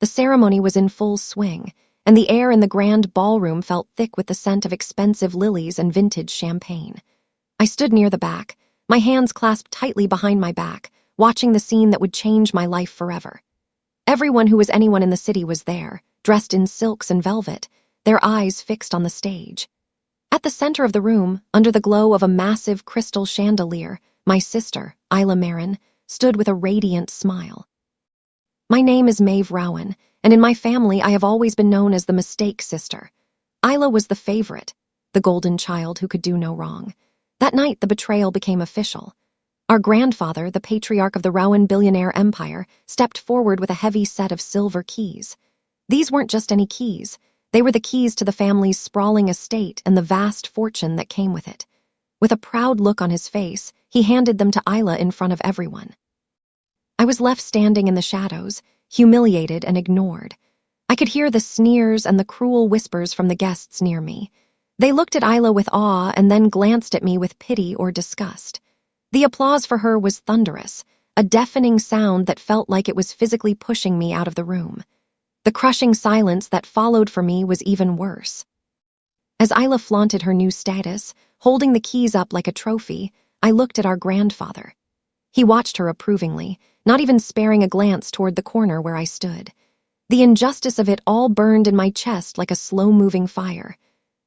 The ceremony was in full swing, and the air in the grand ballroom felt thick with the scent of expensive lilies and vintage champagne. I stood near the back, my hands clasped tightly behind my back, watching the scene that would change my life forever. Everyone who was anyone in the city was there, dressed in silks and velvet, their eyes fixed on the stage. At the center of the room, under the glow of a massive crystal chandelier, my sister, Isla, stood with a radiant smile. My name is Maeve Rowan, and in my family I have always been known as the mistake sister. Isla was the favorite, the golden child who could do no wrong. That night the betrayal became official. Our grandfather, the patriarch of the Rowan Billionaire empire, stepped forward with a heavy set of silver keys. These weren't just any keys. They were the keys to the family's sprawling estate and the vast fortune that came with it. With a proud look on his face, he handed them to Isla in front of everyone. I was left standing in the shadows, humiliated and ignored. I could hear the sneers and the cruel whispers from the guests near me. They looked at Isla with awe and then glanced at me with pity or disgust. The applause for her was thunderous, a deafening sound that felt like it was physically pushing me out of the room. The crushing silence that followed for me was even worse. As Isla flaunted her new status, holding the keys up like a trophy, I looked at our grandfather. He watched her approvingly, not even sparing a glance toward the corner where I stood. The injustice of it all burned in my chest like a slow-moving fire.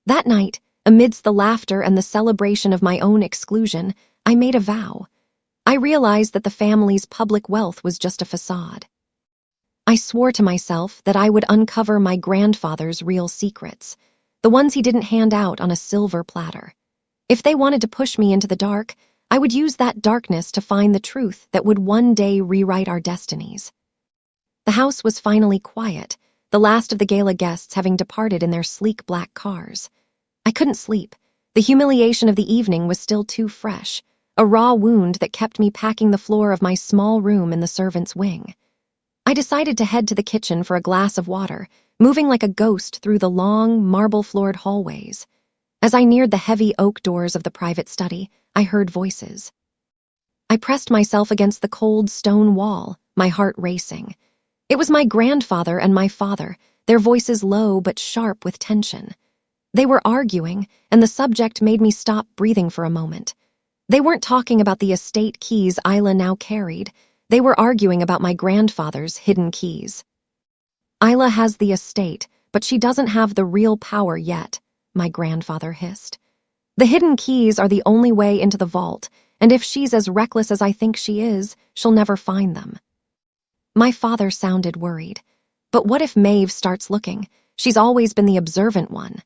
That night, amidst the laughter and the celebration of my own exclusion, I made a vow. I realized that the family's public wealth was just a facade. I swore to myself that I would uncover my grandfather's real secrets, the ones he didn't hand out on a silver platter. If they wanted to push me into the dark, I would use that darkness to find the truth that would one day rewrite our destinies. The house was finally quiet, the last of the gala guests having departed in their sleek black cars. I couldn't sleep. The humiliation of the evening was still too fresh, a raw wound that kept me packing the floor of my small room in the servants' wing. I decided to head to the kitchen for a glass of water, moving like a ghost through the long, marble-floored hallways. As I neared the heavy oak doors of the private study, I heard voices. I pressed myself against the cold stone wall, my heart racing. It was my grandfather and my father, their voices low but sharp with tension. They were arguing, and the subject made me stop breathing for a moment. They weren't talking about the estate keys Isla now carried. They were arguing about my grandfather's hidden keys. Isla has the estate, but she doesn't have the real power yet, my grandfather hissed. The hidden keys are the only way into the vault, and if she's as reckless as I think she is, she'll never find them. My father sounded worried. But what if Maeve starts looking? She's always been the observant one.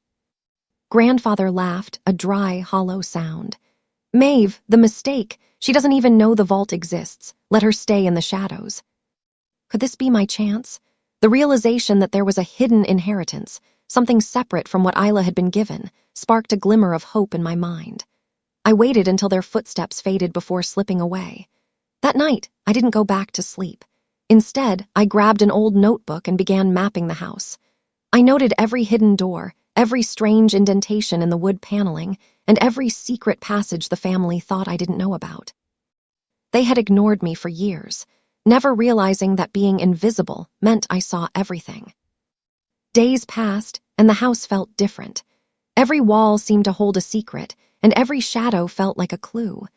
Grandfather laughed, a dry, hollow sound. Maeve, the mistake. She doesn't even know the vault exists. Let her stay in the shadows. Could this be my chance? The realization that there was a hidden inheritance, something separate from what Isla had been given, sparked a glimmer of hope in my mind. I waited until their footsteps faded before slipping away. That night, I didn't go back to sleep. Instead, I grabbed an old notebook and began mapping the house. I noted every hidden door, every strange indentation in the wood paneling, and every secret passage the family thought I didn't know about. They had ignored me for years, never realizing that being invisible meant I saw everything. Days passed, and the house felt different. Every wall seemed to hold a secret, and every shadow felt like a clue.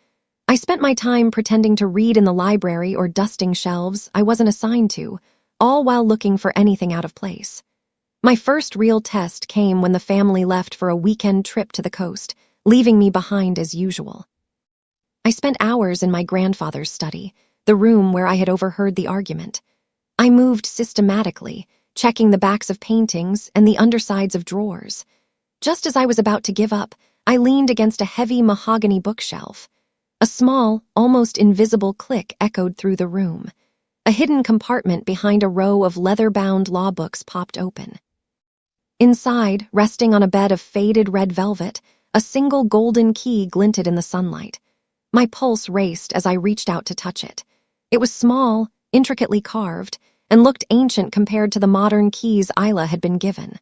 I spent my time pretending to read in the library or dusting shelves I wasn't assigned to, all while looking for anything out of place. My first real test came when the family left for a weekend trip to the coast, leaving me behind as usual. I spent hours in my grandfather's study, the room where I had overheard the argument. I moved systematically, checking the backs of paintings and the undersides of drawers. Just as I was about to give up, I leaned against a heavy mahogany bookshelf. A small, almost invisible click echoed through the room. A hidden compartment behind a row of leather-bound law books popped open. Inside, resting on a bed of faded red velvet, a single golden key glinted in the sunlight. My pulse raced as I reached out to touch it. It was small, intricately carved, and looked ancient compared to the modern keys Isla had been given.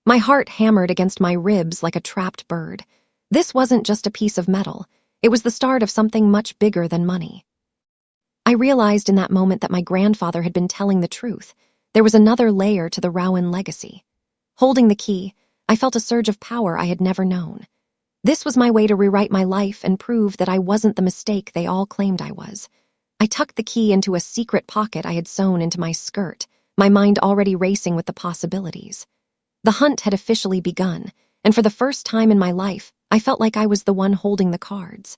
My heart hammered against my ribs like a trapped bird. This wasn't just a piece of metal. It was the start of something much bigger than money. I realized in that moment that my grandfather had been telling the truth. there was another layer to the Rowan legacy. Holding the key, I felt a surge of power I had never known. This was my way to rewrite my life and prove that I wasn't the mistake they all claimed I was. I tucked the key into a secret pocket I had sewn into my skirt, my mind already racing with the possibilities. The hunt had officially begun, and for the first time in my life, I felt like I was the one holding the cards.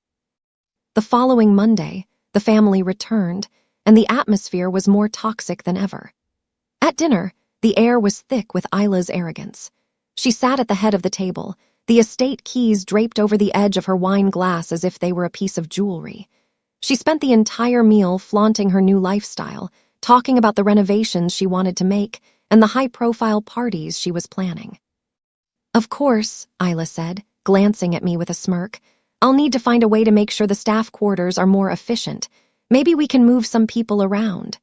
The following Monday, the family returned, and the atmosphere was more toxic than ever. At dinner, the air was thick with Isla's arrogance. She sat at the head of the table, the estate keys draped over the edge of her wine glass as if they were a piece of jewelry. She spent the entire meal flaunting her new lifestyle, talking about the renovations she wanted to make and the high-profile parties she was planning. "Of course," Isla said, glancing at me with a smirk, "I'll need to find a way to make sure the staff quarters are more efficient. Maybe we can move some people around."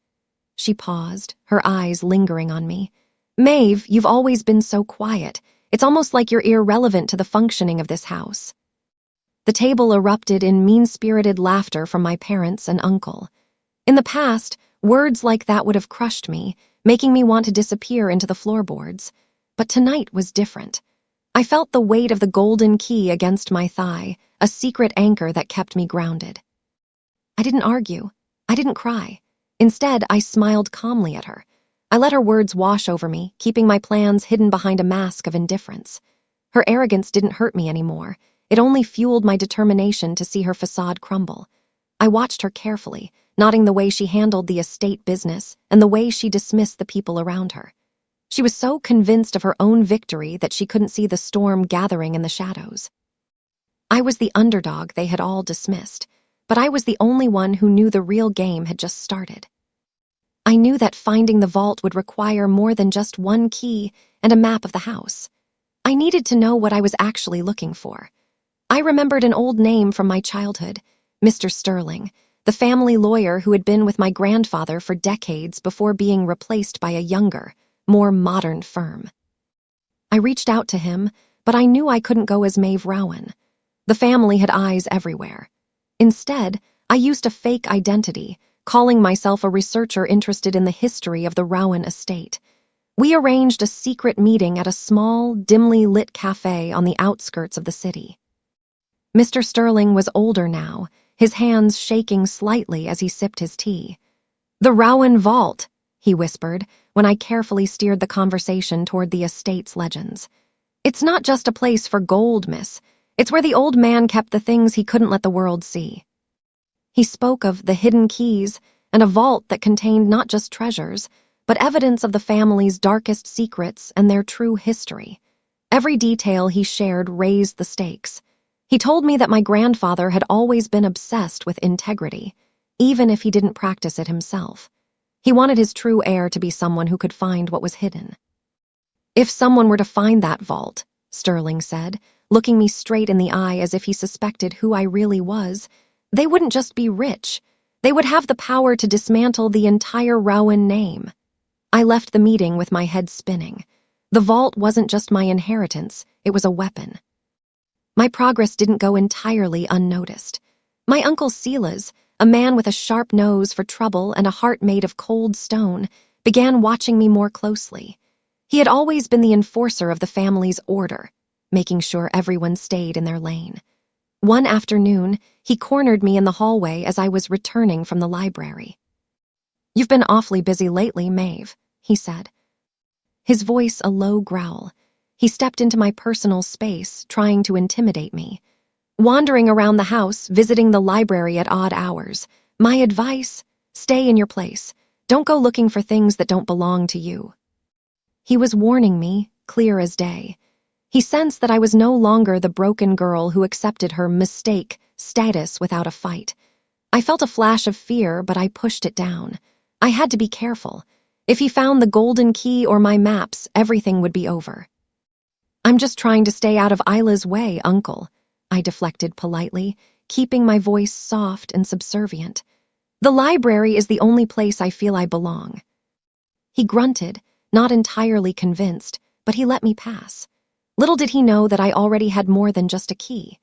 She paused, her eyes lingering on me. "Maeve, you've always been so quiet. It's almost like you're irrelevant to the functioning of this house." The table erupted in mean-spirited laughter from my parents and uncle. In the past, words like that would have crushed me, making me want to disappear into the floorboards. But tonight was different. I felt the weight of the golden key against my thigh, a secret anchor that kept me grounded. I didn't argue. I didn't cry. Instead, I smiled calmly at her. I let her words wash over me, keeping my plans hidden behind a mask of indifference. Her arrogance didn't hurt me anymore. It only fueled my determination to see her façade crumble. I watched her carefully, noting the way she handled the estate business and the way she dismissed the people around her. She was so convinced of her own victory that she couldn't see the storm gathering in the shadows. I was the underdog they had all dismissed, but I was the only one who knew the real game had just started. I knew that finding the vault would require more than just one key and a map of the house. I needed to know what I was actually looking for. I remembered an old name from my childhood, Mr. Sterling, the family lawyer who had been with my grandfather for decades before being replaced by a younger, more modern firm. I reached out to him, but I knew I couldn't go as Maeve Rowan. The family had eyes everywhere. Instead, I used a fake identity, calling myself a researcher interested in the history of the Rowan estate. We arranged a secret meeting at a small, dimly lit cafe on the outskirts of the city. Mr. Sterling was older now, his hands shaking slightly as he sipped his tea. "The Rowan Vault," he whispered, when I carefully steered the conversation toward the estate's legends. "It's not just a place for gold, miss. It's where the old man kept the things he couldn't let the world see." He spoke of the hidden keys and a vault that contained not just treasures, but evidence of the family's darkest secrets and their true history. Every detail he shared raised the stakes. He told me that my grandfather had always been obsessed with integrity, even if he didn't practice it himself. He wanted his true heir to be someone who could find what was hidden. "If someone were to find that vault," Sterling said, looking me straight in the eye as if he suspected who I really was, "they wouldn't just be rich. They would have the power to dismantle the entire Rowan name." I left the meeting with my head spinning. The vault wasn't just my inheritance, it was a weapon. My progress didn't go entirely unnoticed. My uncle Silas, a man with a sharp nose for trouble and a heart made of cold stone, began watching me more closely. He had always been the enforcer of the family's order, making sure everyone stayed in their lane. One afternoon, he cornered me in the hallway as I was returning from the library. "You've been awfully busy lately, Maeve," he said. His voice a low growl. He stepped into my personal space, trying to intimidate me. "Wandering around the house, visiting the library at odd hours. My advice? Stay in your place. Don't go looking for things that don't belong to you." He was warning me, clear as day. He sensed that I was no longer the broken girl who accepted her mistake status without a fight. I felt a flash of fear, but I pushed it down. I had to be careful. If he found the golden key or my maps, everything would be over. "I'm just trying to stay out of Isla's way, Uncle," I deflected politely, keeping my voice soft and subservient. "The library is the only place I feel I belong." He grunted, not entirely convinced, but he let me pass. Little did he know that I already had more than just a key.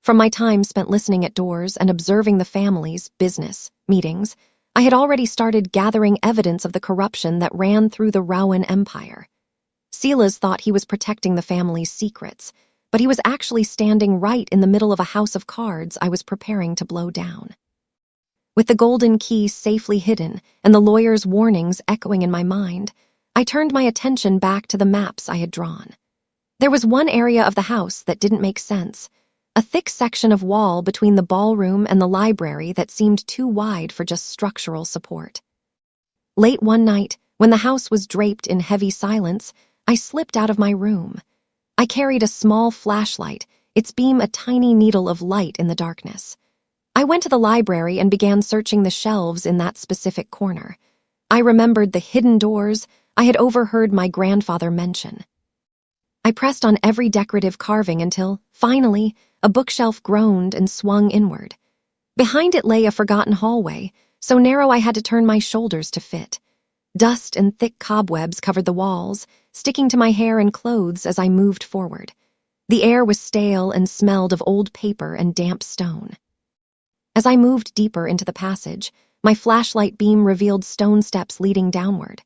From my time spent listening at doors and observing the family's business meetings, I had already started gathering evidence of the corruption that ran through the Rowan Empire. Silas thought he was protecting the family's secrets, but he was actually standing right in the middle of a house of cards I was preparing to blow down. With the golden key safely hidden and the lawyer's warnings echoing in my mind, I turned my attention back to the maps I had drawn. There was one area of the house that didn't make sense, a thick section of wall between the ballroom and the library that seemed too wide for just structural support. Late one night, when the house was draped in heavy silence, I slipped out of my room. I carried a small flashlight, its beam a tiny needle of light in the darkness. I went to the library and began searching the shelves in that specific corner. I remembered the hidden doors I had overheard my grandfather mention. I pressed on every decorative carving until, finally, a bookshelf groaned and swung inward. Behind it lay a forgotten hallway, so narrow I had to turn my shoulders to fit. Dust and thick cobwebs covered the walls, sticking to my hair and clothes as I moved forward. The air was stale and smelled of old paper and damp stone. As I moved deeper into the passage, my flashlight beam revealed stone steps leading downward.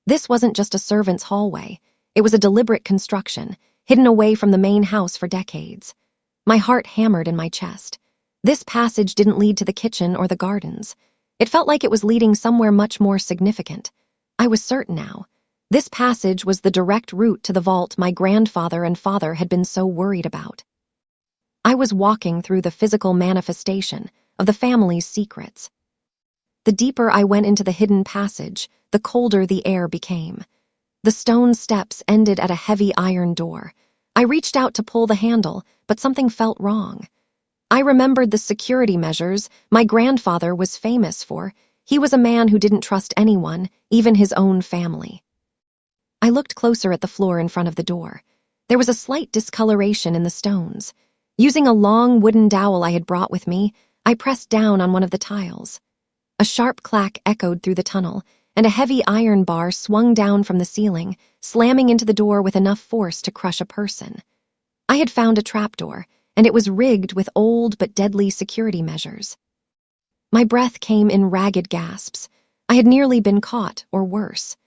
This wasn't just a servant's hallway. It was a deliberate construction, hidden away from the main house for decades. My heart hammered in my chest. This passage didn't lead to the kitchen or the gardens. It felt like it was leading somewhere much more significant. I was certain now. This passage was the direct route to the vault my grandfather and father had been so worried about. I was walking through the physical manifestation of the family's secrets. The deeper I went into the hidden passage, the colder the air became. The stone steps ended at a heavy iron door. I reached out to pull the handle, but something felt wrong. I remembered the security measures my grandfather was famous for. He was a man who didn't trust anyone, even his own family. I looked closer at the floor in front of the door. There was a slight discoloration in the stones. Using a long wooden dowel I had brought with me, I pressed down on one of the tiles. A sharp clack echoed through the tunnel, and a heavy iron bar swung down from the ceiling, slamming into the door with enough force to crush a person. I had found a trapdoor, and it was rigged with old but deadly security measures. My breath came in ragged gasps. I had nearly been caught, or worse.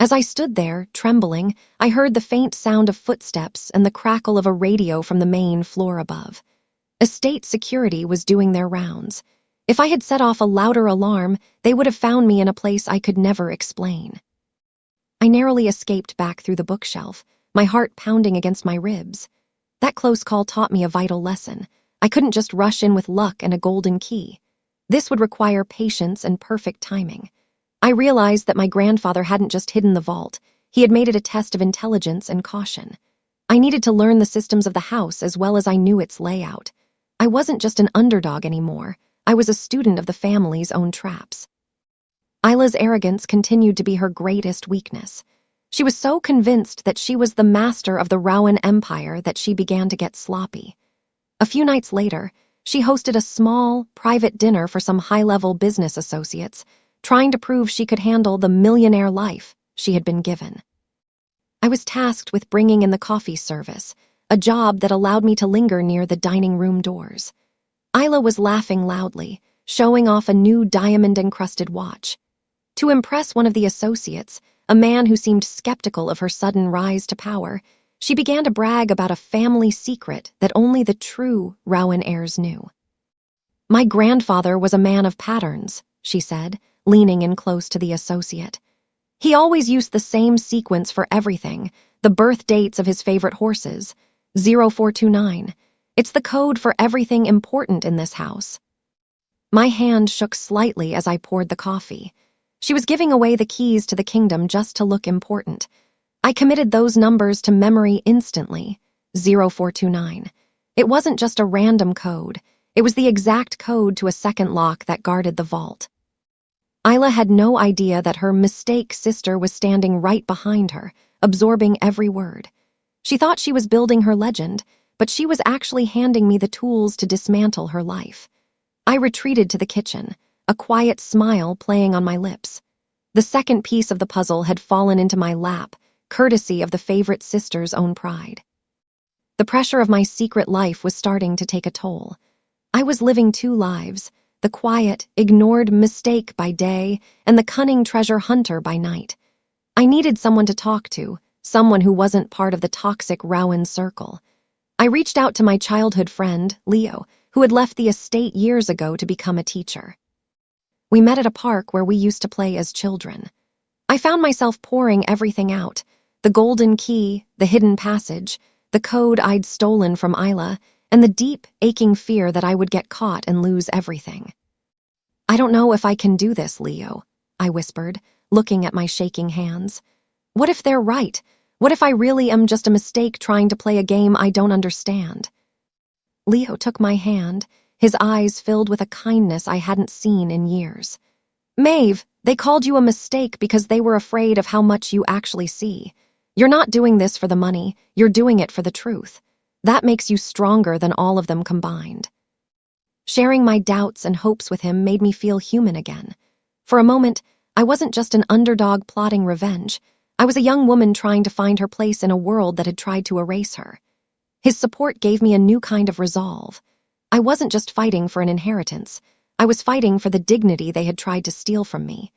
As I stood there, trembling, I heard the faint sound of footsteps and the crackle of a radio from the main floor above. Estate security was doing their rounds. If I had set off a louder alarm, they would have found me in a place I could never explain. I narrowly escaped back through the bookshelf, my heart pounding against my ribs. That close call taught me a vital lesson. I couldn't just rush in with luck and a golden key. This would require patience and perfect timing. I realized that my grandfather hadn't just hidden the vault. He had made it a test of intelligence and caution. I needed to learn the systems of the house as well as I knew its layout. I wasn't just an underdog anymore. I was a student of the family's own traps. Isla's arrogance continued to be her greatest weakness. She was so convinced that she was the master of the Rowan Empire that she began to get sloppy. A few nights later, she hosted a small, private dinner for some high-level business associates, trying to prove she could handle the millionaire life she had been given. I was tasked with bringing in the coffee service, a job that allowed me to linger near the dining room doors. Isla was laughing loudly, showing off a new diamond-encrusted watch. To impress one of the associates, a man who seemed skeptical of her sudden rise to power, she began to brag about a family secret that only the true Rowan heirs knew. "My grandfather was a man of patterns," she said, leaning in close to the associate. "He always used the same sequence for everything, the birth dates of his favorite horses, 0429. It's the code for everything important in this house." My hand shook slightly as I poured the coffee. She was giving away the keys to the kingdom just to look important. I committed those numbers to memory instantly, 0429. It wasn't just a random code. It was the exact code to a second lock that guarded the vault. Isla had no idea that her mistake sister was standing right behind her, absorbing every word. She thought she was building her legend, but she was actually handing me the tools to dismantle her life. I retreated to the kitchen, a quiet smile playing on my lips. The second piece of the puzzle had fallen into my lap, courtesy of the favorite sister's own pride. The pressure of my secret life was starting to take a toll. I was living two lives, the quiet, ignored mistake by day, and the cunning treasure hunter by night. I needed someone to talk to, someone who wasn't part of the toxic Rowan circle. I reached out to my childhood friend, Leo, who had left the estate years ago to become a teacher. We met at a park where we used to play as children. I found myself pouring everything out: the golden key, the hidden passage, the code I'd stolen from Isla, and the deep, aching fear that I would get caught and lose everything. "I don't know if I can do this, Leo," I whispered, looking at my shaking hands. "What if they're right? What if I really am just a mistake trying to play a game I don't understand?" Leo took my hand, his eyes filled with a kindness I hadn't seen in years. "Maeve, they called you a mistake because they were afraid of how much you actually see. You're not doing this for the money, you're doing it for the truth. That makes you stronger than all of them combined." Sharing my doubts and hopes with him made me feel human again. For a moment, I wasn't just an underdog plotting revenge. I was a young woman trying to find her place in a world that had tried to erase her. His support gave me a new kind of resolve. I wasn't just fighting for an inheritance. I was fighting for the dignity they had tried to steal from me.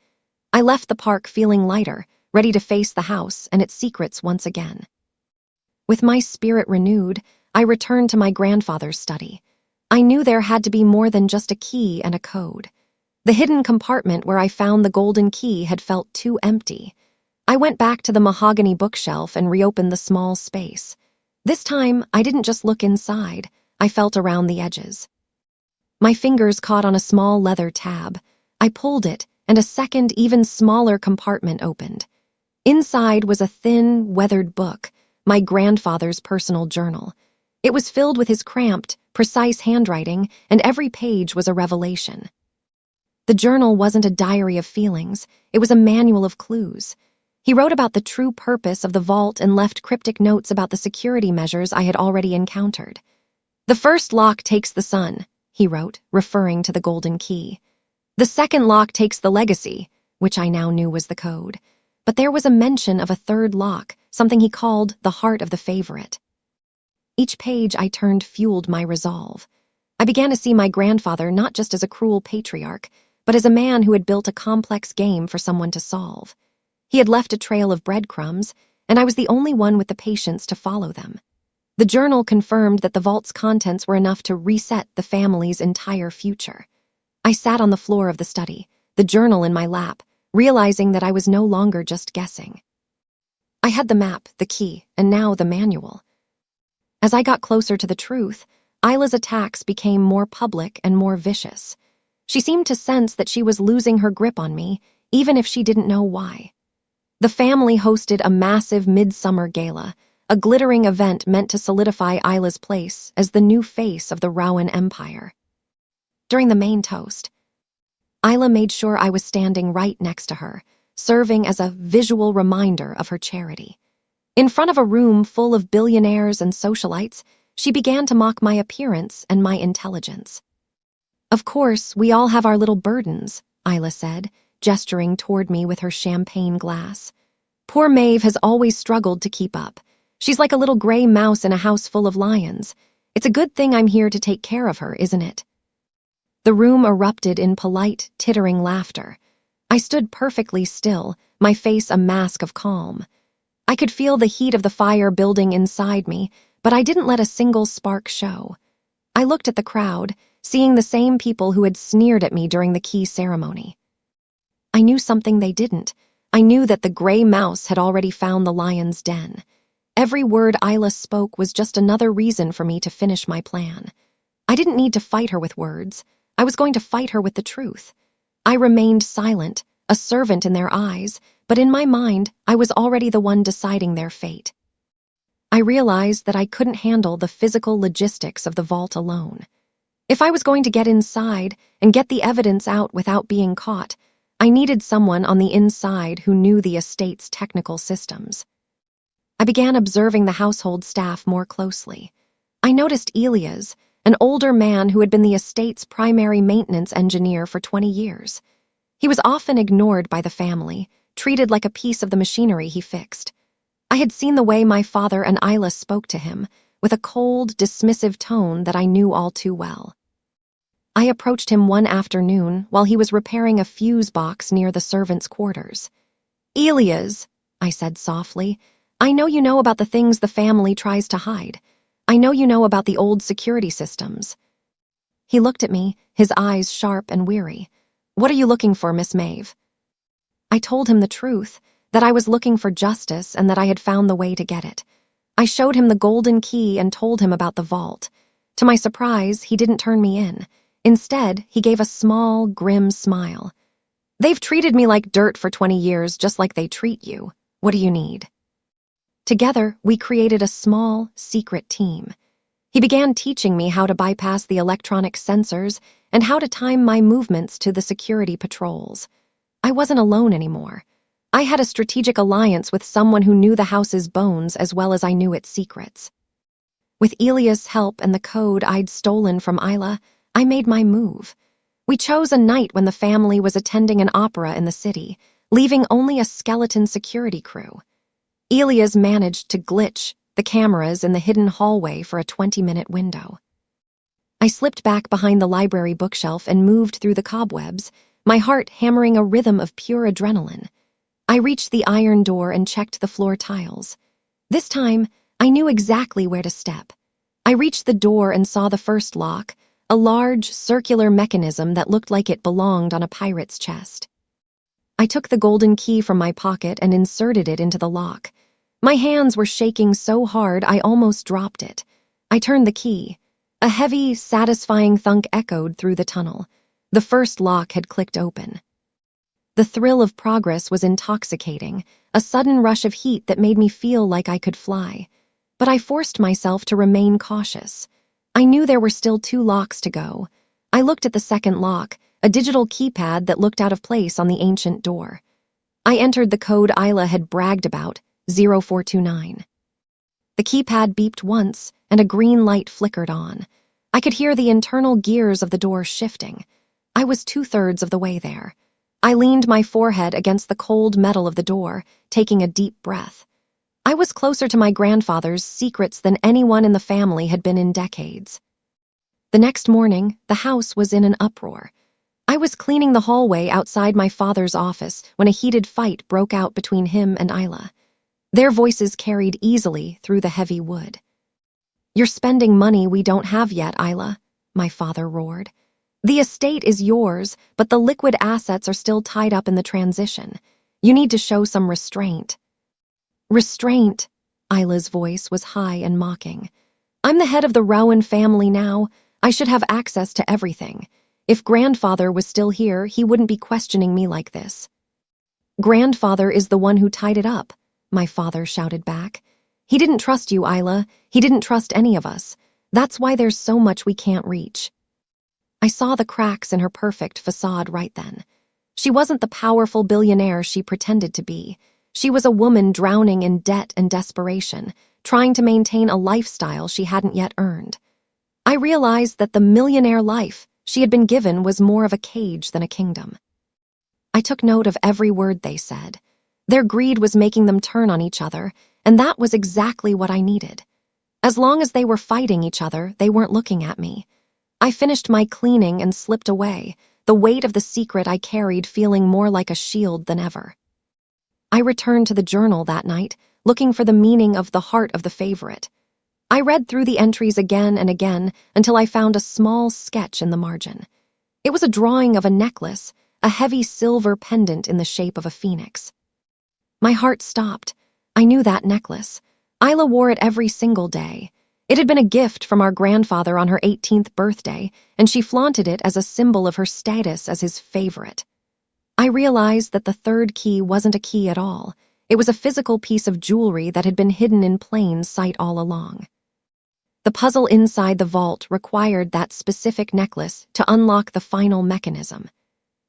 I left the park feeling lighter, ready to face the house and its secrets once again. With my spirit renewed, I returned to my grandfather's study. I knew there had to be more than just a key and a code. The hidden compartment where I found the golden key had felt too empty. I went back to the mahogany bookshelf and reopened the small space. This time, I didn't just look inside, I felt around the edges. My fingers caught on a small leather tab. I pulled it, and a second, even smaller compartment opened. Inside was a thin, weathered book, my grandfather's personal journal. It was filled with his cramped, precise handwriting, and every page was a revelation. The journal wasn't a diary of feelings, it was a manual of clues. He wrote about the true purpose of the vault and left cryptic notes about the security measures I had already encountered. "The first lock takes the sun," he wrote, referring to the golden key. "The second lock takes the legacy," which I now knew was the code. But there was a mention of a third lock, something he called the heart of the favorite. Each page I turned fueled my resolve. I began to see my grandfather not just as a cruel patriarch, but as a man who had built a complex game for someone to solve. He had left a trail of breadcrumbs, and I was the only one with the patience to follow them. The journal confirmed that the vault's contents were enough to reset the family's entire future. I sat on the floor of the study, the journal in my lap, realizing that I was no longer just guessing. I had the map, the key, and now the manual. As I got closer to the truth, Isla's attacks became more public and more vicious. She seemed to sense that she was losing her grip on me, even if she didn't know why. The family hosted a massive midsummer gala, a glittering event meant to solidify Isla's place as the new face of the Rowan Empire. During the main toast, Isla made sure I was standing right next to her, serving as a visual reminder of her charity. In front of a room full of billionaires and socialites, she began to mock my appearance and my intelligence. "Of course, we all have our little burdens," Isla said, gesturing toward me with her champagne glass. "Poor Maeve has always struggled to keep up. She's like a little gray mouse in a house full of lions. It's a good thing I'm here to take care of her, isn't it?" The room erupted in polite, tittering laughter. I stood perfectly still, my face a mask of calm. I could feel the heat of the fire building inside me, but I didn't let a single spark show. I looked at the crowd, seeing the same people who had sneered at me during the key ceremony. I knew something they didn't. I knew that the gray mouse had already found the lion's den. Every word Isla spoke was just another reason for me to finish my plan. I didn't need to fight her with words. I was going to fight her with the truth. I remained silent, a servant in their eyes, but in my mind, I was already the one deciding their fate. I realized that I couldn't handle the physical logistics of the vault alone. If I was going to get inside and get the evidence out without being caught, I needed someone on the inside who knew the estate's technical systems. I began observing the household staff more closely. I noticed Elias, an older man who had been the estate's primary maintenance engineer for 20 years. He was often ignored by the family, treated like a piece of the machinery he fixed. I had seen the way my father and Isla spoke to him, with a cold, dismissive tone that I knew all too well. I approached him one afternoon while he was repairing a fuse box near the servants' quarters. "Elias," I said softly, "I know you know about the things the family tries to hide. I know you know about the old security systems." He looked at me, his eyes sharp and weary. "What are you looking for, Miss Maeve?" I told him the truth, that I was looking for justice and that I had found the way to get it. I showed him the golden key and told him about the vault. To my surprise, he didn't turn me in. Instead, he gave a small, grim smile. "They've treated me like dirt for 20 years, just like they treat you. What do you need?" Together, we created a small, secret team. He began teaching me how to bypass the electronic sensors and how to time my movements to the security patrols. I wasn't alone anymore. I had a strategic alliance with someone who knew the house's bones as well as I knew its secrets. With Elias' help and the code I'd stolen from Isla, I made my move. We chose a night when the family was attending an opera in the city, leaving only a skeleton security crew. Elias managed to glitch the cameras in the hidden hallway for a 20-minute window. I slipped back behind the library bookshelf and moved through the cobwebs, my heart hammering a rhythm of pure adrenaline. I reached the iron door and checked the floor tiles. This time, I knew exactly where to step. I reached the door and saw the first lock, a large, circular mechanism that looked like it belonged on a pirate's chest. I took the golden key from my pocket and inserted it into the lock. My hands were shaking so hard I almost dropped it. I turned the key. A heavy, satisfying thunk echoed through the tunnel. The first lock had clicked open. The thrill of progress was intoxicating, a sudden rush of heat that made me feel like I could fly. But I forced myself to remain cautious. I knew there were still 2 locks to go. I looked at the second lock, a digital keypad that looked out of place on the ancient door. I entered the code Isla had bragged about, 0429. The keypad beeped once, and a green light flickered on. I could hear the internal gears of the door shifting. I was 2/3 of the way there. I leaned my forehead against the cold metal of the door, taking a deep breath. I was closer to my grandfather's secrets than anyone in the family had been in decades. The next morning, the house was in an uproar. I was cleaning the hallway outside my father's office when a heated fight broke out between him and Isla. Their voices carried easily through the heavy wood. "You're spending money we don't have yet, Isla," my father roared. "The estate is yours, but the liquid assets are still tied up in the transition. You need to show some restraint." "Restraint," Isla's voice was high and mocking. "I'm the head of the Rowan family now. I should have access to everything. If grandfather was still here, he wouldn't be questioning me like this." "Grandfather is the one who tied it up," my father shouted back. "He didn't trust you, Isla. He didn't trust any of us. That's why there's so much we can't reach." I saw the cracks in her perfect façade right then. She wasn't the powerful billionaire she pretended to be. She was a woman drowning in debt and desperation, trying to maintain a lifestyle she hadn't yet earned. I realized that the millionaire life she had been given was more of a cage than a kingdom. I took note of every word they said. Their greed was making them turn on each other, and that was exactly what I needed. As long as they were fighting each other, they weren't looking at me. I finished my cleaning and slipped away, the weight of the secret I carried feeling more like a shield than ever. I returned to the journal that night, looking for the meaning of the heart of the favorite. I read through the entries again and again until I found a small sketch in the margin. It was a drawing of a necklace, a heavy silver pendant in the shape of a phoenix. My heart stopped. I knew that necklace. Isla wore it every single day. It had been a gift from our grandfather on her 18th birthday, and she flaunted it as a symbol of her status as his favorite. I realized that the third key wasn't a key at all. It was a physical piece of jewelry that had been hidden in plain sight all along. The puzzle inside the vault required that specific necklace to unlock the final mechanism.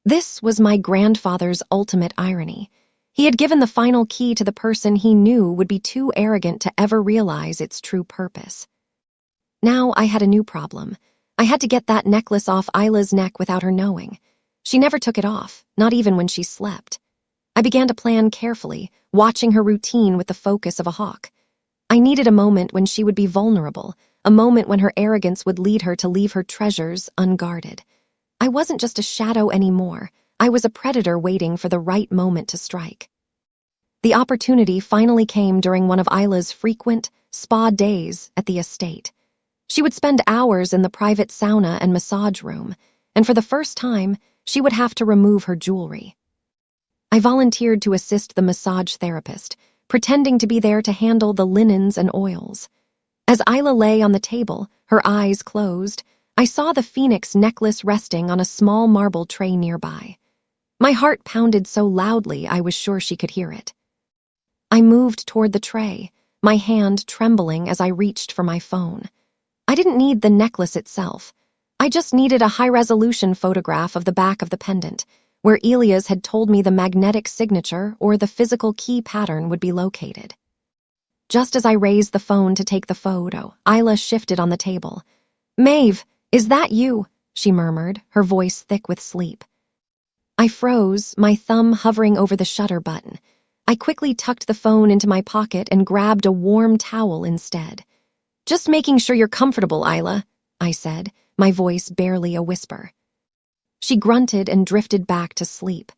This was my grandfather's ultimate irony. He had given the final key to the person he knew would be too arrogant to ever realize its true purpose. Now I had a new problem. I had to get that necklace off Isla's neck without her knowing. She never took it off, not even when she slept. I began to plan carefully, watching her routine with the focus of a hawk. I needed a moment when she would be vulnerable, a moment when her arrogance would lead her to leave her treasures unguarded. I wasn't just a shadow anymore. I was a predator waiting for the right moment to strike. The opportunity finally came during one of Isla's frequent spa days at the estate. She would spend hours in the private sauna and massage room, and for the first time, she would have to remove her jewelry. I volunteered to assist the massage therapist, pretending to be there to handle the linens and oils. As Isla lay on the table, her eyes closed, I saw the phoenix necklace resting on a small marble tray nearby. My heart pounded so loudly I was sure she could hear it. I moved toward the tray, my hand trembling as I reached for my phone. I didn't need the necklace itself. I just needed a high-resolution photograph of the back of the pendant, where Elias had told me the magnetic signature or the physical key pattern would be located. Just as I raised the phone to take the photo, Isla shifted on the table. "Maeve, is that you?" she murmured, her voice thick with sleep. I froze, my thumb hovering over the shutter button. I quickly tucked the phone into my pocket and grabbed a warm towel instead. "Just making sure you're comfortable, Isla," I said, my voice barely a whisper. She grunted and drifted back to sleep.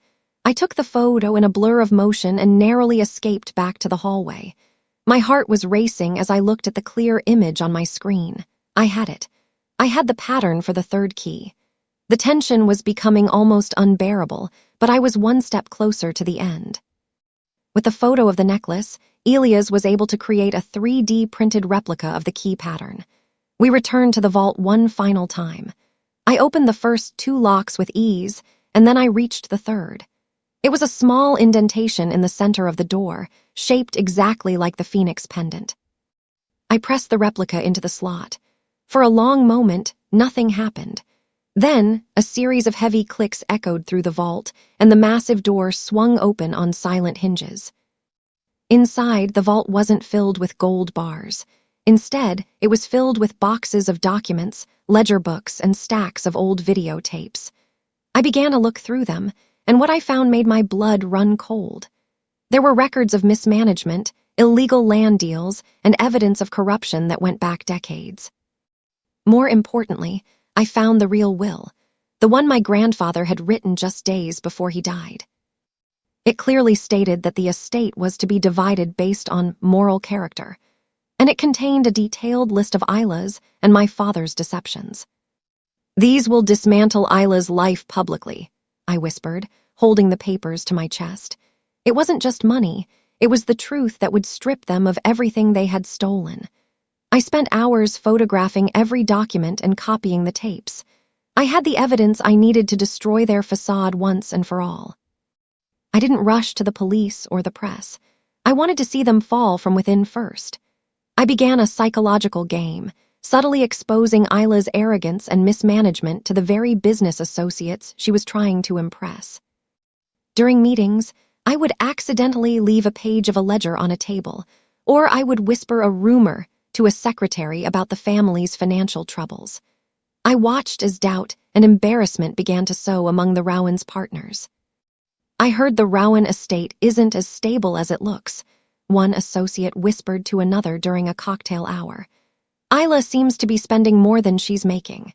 I took the photo in a blur of motion and narrowly escaped back to the hallway. My heart was racing as I looked at the clear image on my screen. I had it. I had the pattern for the third key. The tension was becoming almost unbearable, but I was one step closer to the end. With the photo of the necklace, Elias was able to create a 3D printed replica of the key pattern. We returned to the vault one final time. I opened the first 2 locks with ease, and then I reached the third. It was a small indentation in the center of the door, shaped exactly like the phoenix pendant. I pressed the replica into the slot. For a long moment, nothing happened. Then, a series of heavy clicks echoed through the vault, and the massive door swung open on silent hinges. Inside, the vault wasn't filled with gold bars. Instead, it was filled with boxes of documents, ledger books, and stacks of old videotapes. I began to look through them, and what I found made my blood run cold. There were records of mismanagement, illegal land deals, and evidence of corruption that went back decades. More importantly, I found the real will, the one my grandfather had written just days before he died. It clearly stated that the estate was to be divided based on moral character, and it contained a detailed list of Isla's and my father's deceptions. "These will dismantle Isla's life publicly," I whispered, holding the papers to my chest. It wasn't just money, it was the truth that would strip them of everything they had stolen. I spent hours photographing every document and copying the tapes. I had the evidence I needed to destroy their façade once and for all. I didn't rush to the police or the press. I wanted to see them fall from within first. I began a psychological game, subtly exposing Isla's arrogance and mismanagement to the very business associates she was trying to impress. During meetings, I would accidentally leave a page of a ledger on a table, or I would whisper a rumor to a secretary about the family's financial troubles. I watched as doubt and embarrassment began to sow among the Rowan's partners. "I heard the Rowan estate isn't as stable as it looks," one associate whispered to another during a cocktail hour. "Isla seems to be spending more than she's making."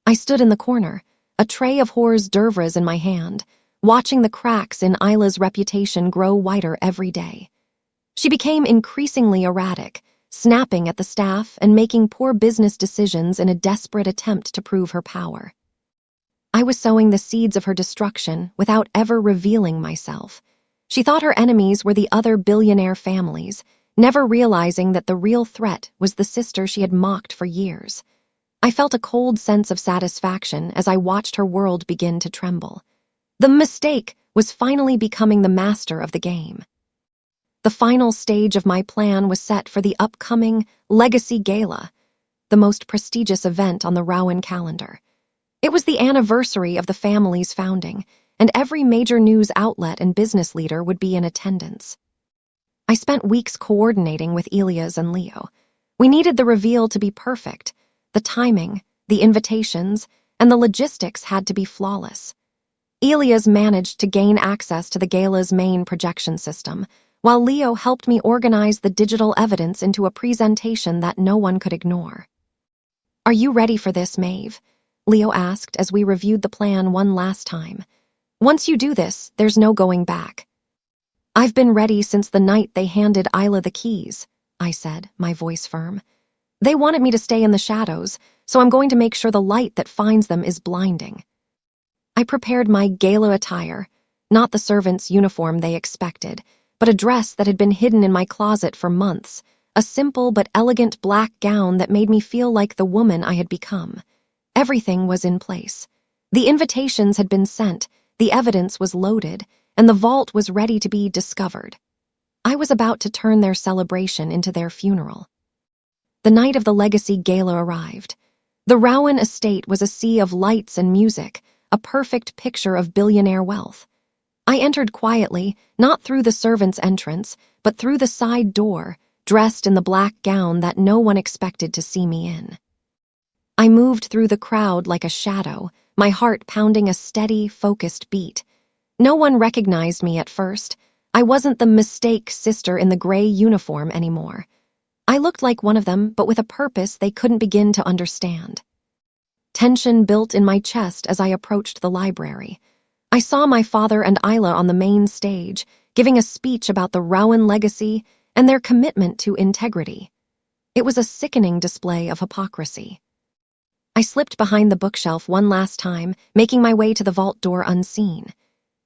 I stood in the corner, a tray of hors d'oeuvres in my hand, watching the cracks in Isla's reputation grow wider every day. She became increasingly erratic, snapping at the staff and making poor business decisions in a desperate attempt to prove her power. I was sowing the seeds of her destruction without ever revealing myself. She thought her enemies were the other billionaire families, never realizing that the real threat was the sister she had mocked for years. I felt a cold sense of satisfaction as I watched her world begin to tremble. The mistake was finally becoming the master of the game. The final stage of my plan was set for the upcoming Legacy Gala, the most prestigious event on the Rowan calendar. It was the anniversary of the family's founding, and every major news outlet and business leader would be in attendance. I spent weeks coordinating with Elias and Leo. We needed the reveal to be perfect. The timing, the invitations, and the logistics had to be flawless. Elias managed to gain access to the gala's main projection system, while Leo helped me organize the digital evidence into a presentation that no one could ignore. "Are you ready for this, Maeve?" Leo asked as we reviewed the plan one last time. Once you do this, there's no going back. I've been ready since the night they handed Isla the keys, I said, my voice firm. They wanted me to stay in the shadows, so I'm going to make sure the light that finds them is blinding. I prepared my gala attire, not the servant's uniform they expected, but a dress that had been hidden in my closet for months, a simple but elegant black gown that made me feel like the woman I had become. Everything was in place. The invitations had been sent, the evidence was loaded, and the vault was ready to be discovered. I was about to turn their celebration into their funeral. The night of the Legacy Gala arrived. The Rowan estate was a sea of lights and music, a perfect picture of billionaire wealth. I entered quietly, not through the servant's entrance, but through the side door, dressed in the black gown that no one expected to see me in. I moved through the crowd like a shadow, my heart pounding a steady, focused beat. No one recognized me at first. I wasn't the mistake sister in the gray uniform anymore. I looked like one of them, but with a purpose they couldn't begin to understand. Tension built in my chest as I approached the library. I saw my father and Isla on the main stage, giving a speech about the Rowan legacy and their commitment to integrity. It was a sickening display of hypocrisy. I slipped behind the bookshelf one last time, making my way to the vault door unseen.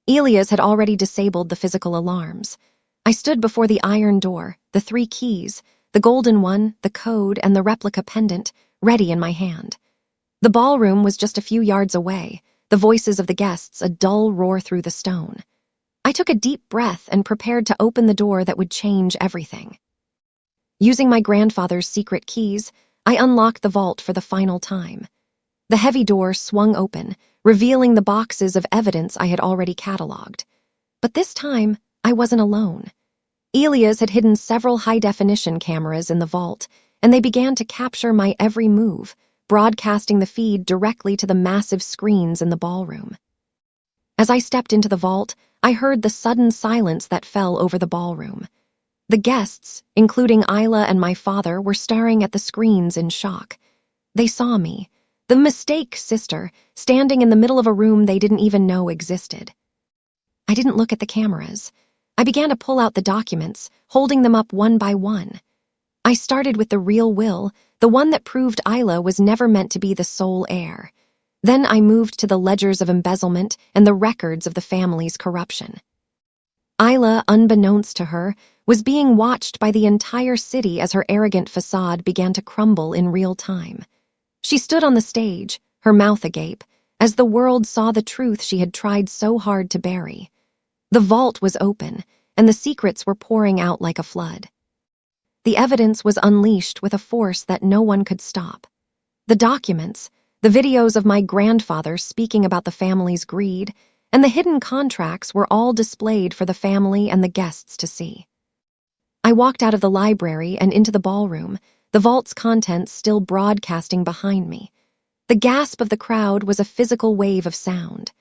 Elia's had already disabled the physical alarms. I stood before the iron door, the 3 keys, the golden one, the code, and the replica pendant, ready in my hand. The ballroom was just a few yards away, the voices of the guests a dull roar through the stone. I took a deep breath and prepared to open the door that would change everything. Using my grandfather's secret keys, I unlocked the vault for the final time. The heavy door swung open, revealing the boxes of evidence I had already cataloged. But this time, I wasn't alone. Elia's had hidden several high-definition cameras in the vault, and they began to capture my every move, broadcasting the feed directly to the massive screens in the ballroom. As I stepped into the vault, I heard the sudden silence that fell over the ballroom. The guests, including Isla and my father, were staring at the screens in shock. They saw me, the mistake sister, standing in the middle of a room they didn't even know existed. I didn't look at the cameras. I began to pull out the documents, holding them up one by one. I started with the real will, the one that proved Isla was never meant to be the sole heir. Then I moved to the ledgers of embezzlement and the records of the family's corruption. Isla, unbeknownst to her, was being watched by the entire city as her arrogant facade began to crumble in real time. She stood on the stage, her mouth agape, as the world saw the truth she had tried so hard to bury. The vault was open, and the secrets were pouring out like a flood. The evidence was unleashed with a force that no one could stop. The documents, the videos of my grandfather speaking about the family's greed, and the hidden contracts were all displayed for the family and the guests to see. I walked out of the library and into the ballroom, the vault's contents still broadcasting behind me. The gasp of the crowd was a physical wave of sound.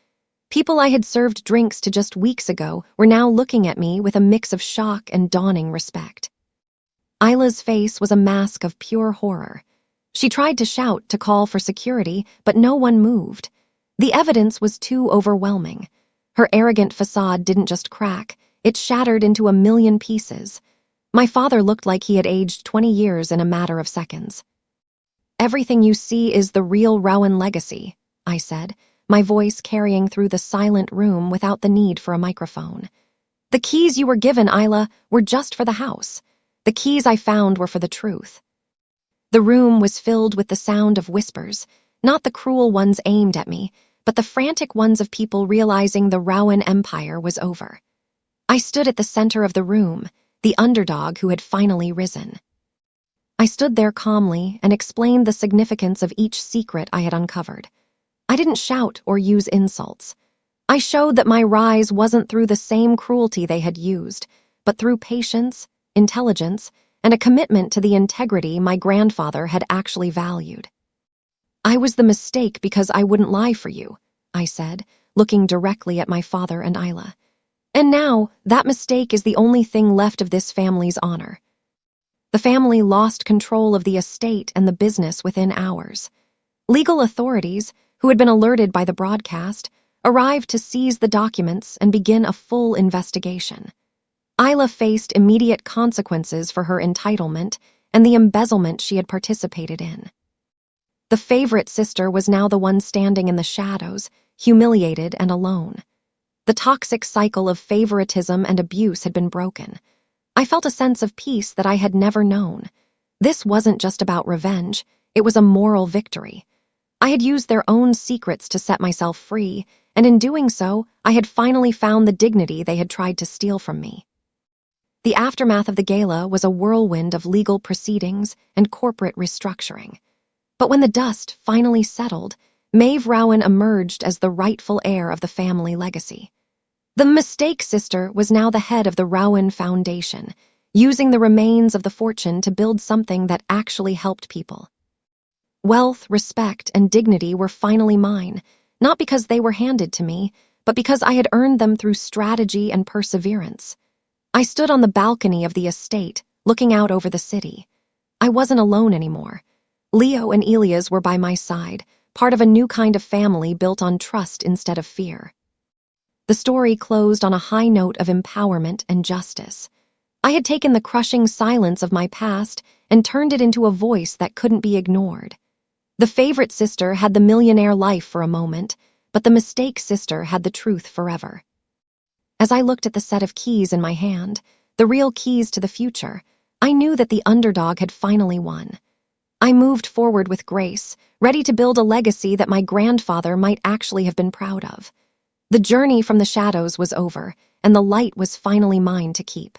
People I had served drinks to just weeks ago were now looking at me with a mix of shock and dawning respect. Isla's face was a mask of pure horror. She tried to shout to call for security, but no one moved. The evidence was too overwhelming. Her arrogant facade didn't just crack, it shattered into 1,000,000 pieces. My father looked like he had aged 20 years in a matter of seconds. "Everything you see is the real Rowan legacy," I said, my voice carrying through the silent room without the need for a microphone. "The keys you were given, Isla, were just for the house. The keys I found were for the truth." The room was filled with the sound of whispers, not the cruel ones aimed at me, but the frantic ones of people realizing the Rowan Empire was over. I stood at the center of the room, the underdog who had finally risen. I stood there calmly and explained the significance of each secret I had uncovered. I didn't shout or use insults. I showed that my rise wasn't through the same cruelty they had used, but through patience, intelligence, and a commitment to the integrity my grandfather had actually valued. "I was the mistake because I wouldn't lie for you," I said, looking directly at my father and Isla. "And now, that mistake is the only thing left of this family's honor." The family lost control of the estate and the business within hours. Legal authorities, who had been alerted by the broadcast, arrived to seize the documents and begin a full investigation. Isla faced immediate consequences for her entitlement and the embezzlement she had participated in. The favorite sister was now the one standing in the shadows, humiliated and alone. The toxic cycle of favoritism and abuse had been broken. I felt a sense of peace that I had never known. This wasn't just about revenge, it was a moral victory. I had used their own secrets to set myself free, and in doing so, I had finally found the dignity they had tried to steal from me. The aftermath of the gala was a whirlwind of legal proceedings and corporate restructuring. But when the dust finally settled, Maeve Rowan emerged as the rightful heir of the family legacy. The mistake sister was now the head of the Rowan Foundation, using the remains of the fortune to build something that actually helped people. Wealth, respect, and dignity were finally mine, not because they were handed to me, but because I had earned them through strategy and perseverance. I stood on the balcony of the estate, looking out over the city. I wasn't alone anymore. Leo and Elias were by my side, part of a new kind of family built on trust instead of fear. The story closed on a high note of empowerment and justice. I had taken the crushing silence of my past and turned it into a voice that couldn't be ignored. The favorite sister had the millionaire life for a moment, but the mistake sister had the truth forever. As I looked at the set of keys in my hand, the real keys to the future, I knew that the underdog had finally won. I moved forward with grace, ready to build a legacy that my grandfather might actually have been proud of. The journey from the shadows was over, and the light was finally mine to keep.